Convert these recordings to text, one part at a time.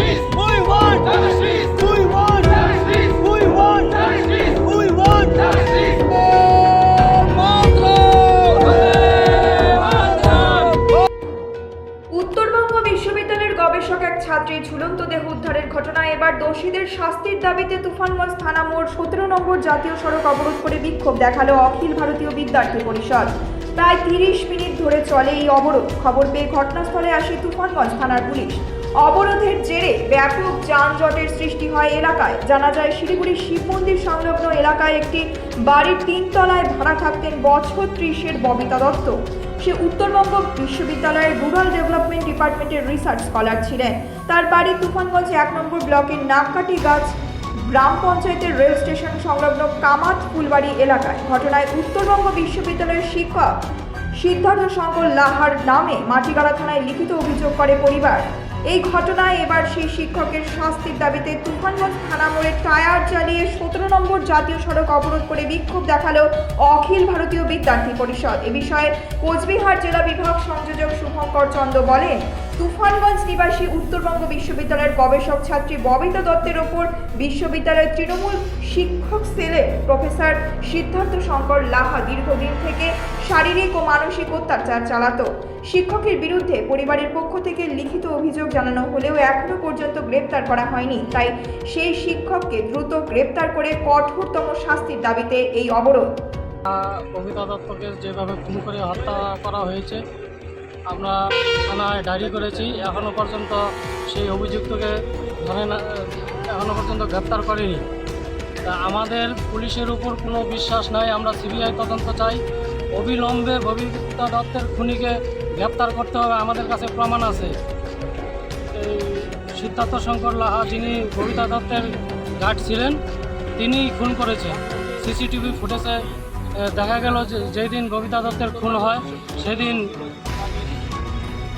justice. We want justice. We want justice. We want justice. We want justice. Uttarbanga বিশ্ববিদ্যালয়ের গবেষক এক ছাত্রীর ঝুলন্ত দেহ উদ্ধারের ঘটনায় এবার দোষীদের শাস্তির দাবিতে তুফানগঞ্জ থানা মোড় 17 নম্বর জাতীয় সড়ক অবরোধ করে বিক্ষোভ দেখালো অখিল ভারতীয় বিদ্যার্থী পরিষদ। প্রায় 30 মিনিট ধরে চলে এই অবরোধ। খবর পেয়ে ঘটনাস্থলে আসে তুফানগঞ্জ থানার পুলিশ। অবরোধের জেরে ব্যাপক যানজটের সৃষ্টি হয় এলাকায়। জানা যায় শিলিগুড়ি শিব মন্দির সংলগ্ন এলাকায় একটি বাড়ির 3 তলায় ভাড়া থাকতেন বছর 30-এর ববিতা দত্ত। সে উত্তরবঙ্গ বিশ্ববিদ্যালয়ের রুরাল ডেভেলপমেন্ট ডিপার্টমেন্টের রিসার্চ স্কলার ছিলেন। তার বাড়ি তুফানগঞ্জ 1 নম্বর ব্লকের নাককাটি গাছ গ্রাম পঞ্চায়েতের রেল স্টেশন সংলগ্ন কামাত ফুলবাড়ি এলাকায়। ঘটনায় উত্তরবঙ্গ বিশ্ববিদ্যালয়ের শিক্ষক সিদ্ধার্থ শঙ্কর লাহার নামে মাটিগাড়া থানায় লিখিত অভিযোগ করে পরিবার। এই ঘটনায় এবার সেই শিক্ষকের শাস্তির দাবিতে তুফানগঞ্জ থানা মোড়ে টায়ার জ্বালিয়ে 17 নম্বর জাতীয় সড়ক অবরোধ করে বিক্ষোভ দেখালো অখিল ভারতীয় বিদ্যার্থী পরিষদ। এ বিষয়ে কোচবিহার জেলা বিভাগ সংযোজক শুভঙ্কর চন্দ্র বলেন, তুফানগঞ্জ নিবাসী উত্তরবঙ্গ বিশ্ববিদ্যালয়ের গবেষক ছাত্রী ববিতা দত্তের ওপর বিশ্ববিদ্যালয়ের তৃণমূল শিক্ষক সেলের প্রফেসর সিদ্ধার্থ শঙ্কর লাহা দীর্ঘদিন থেকে শারীরিক ও মানসিক অত্যাচার চালাতো। শিক্ষকের বিরুদ্ধে পরিবারের পক্ষ থেকে লিখিত অভিযোগ জানানো হলেও এখনো পর্যন্ত গ্রেপ্তার করা হয়নি। তাই সেই শিক্ষককে দ্রুত গ্রেপ্তার করে কঠোরতম শাস্তির দাবিতে এই অবরোধ। ববিতা দত্তকে যেভাবে খুন করে হত্যা করা হয়েছে, আমরা থানায় ডায়েরি করেছি। এখনও পর্যন্ত সেই অভিযুক্তকে ধরে না, এখনও পর্যন্ত গ্রেপ্তার করেনি। তা আমাদের পুলিশের উপর কোনো বিশ্বাস নাই। আমরা সিবিআই তদন্ত চাই। অবিলম্বে ববিতা দত্তের খুনিকে গ্রেপ্তার করতে হবে। আমাদের কাছে প্রমাণ আছে। এই সিদ্ধার্থ শঙ্কর লাহা, যিনি ববিতা দত্তের গার্ড ছিলেন, তিনি খুন করেছেন। সিসিটিভি ফুটেজে দেখা গেল যে যেদিন ববিতা দত্তের খুন হয় সেদিন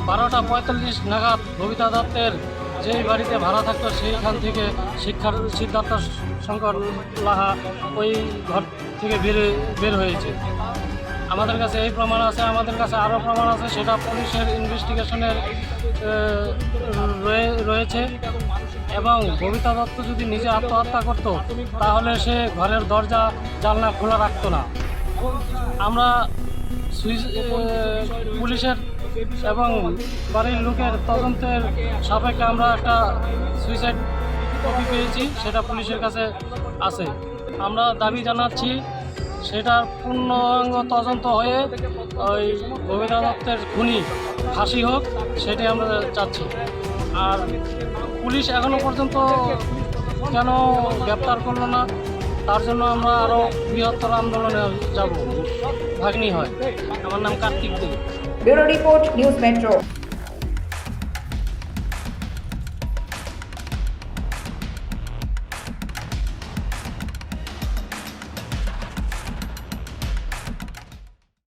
12:45 নাগাদ ববিতা দত্তের যেই বাড়িতে ভাড়া থাকতো সেইখান থেকে সিদ্ধার্থ শঙ্কর লাহা ওই ঘর থেকে বের হয়েছে। আমাদের কাছে এই প্রমাণ আছে। আমাদের কাছে আরও প্রমাণ আছে, সেটা পুলিশের ইনভেস্টিগেশনের রয়েছে। এবং ববিতা দত্ত যদি নিজে আত্মহত্যা করত তাহলে সে ঘরের দরজা জানলা খোলা রাখতো না। আমরা পুলিশের এবং বাড়ির লোকের তদন্তের সাপেক্ষে আমরা একটা সুইসাইড কপি পেয়েছি, সেটা পুলিশের কাছে আছে। আমরা দাবি জানাচ্ছি সেটার পূর্ণাঙ্গ তদন্ত হয়ে ওই ববিতা দত্তের খুনি ফাঁসি হোক, সেটাই আমরা চাচ্ছি। আর পুলিশ এখনও পর্যন্ত কেন গ্রেপ্তার করলো না, তার জন্য আমরা আরও বৃহত্তর আন্দোলনে যাব। ভাগ্নি হয়। আমার নাম Kartik Deb. Bureau report, news metro.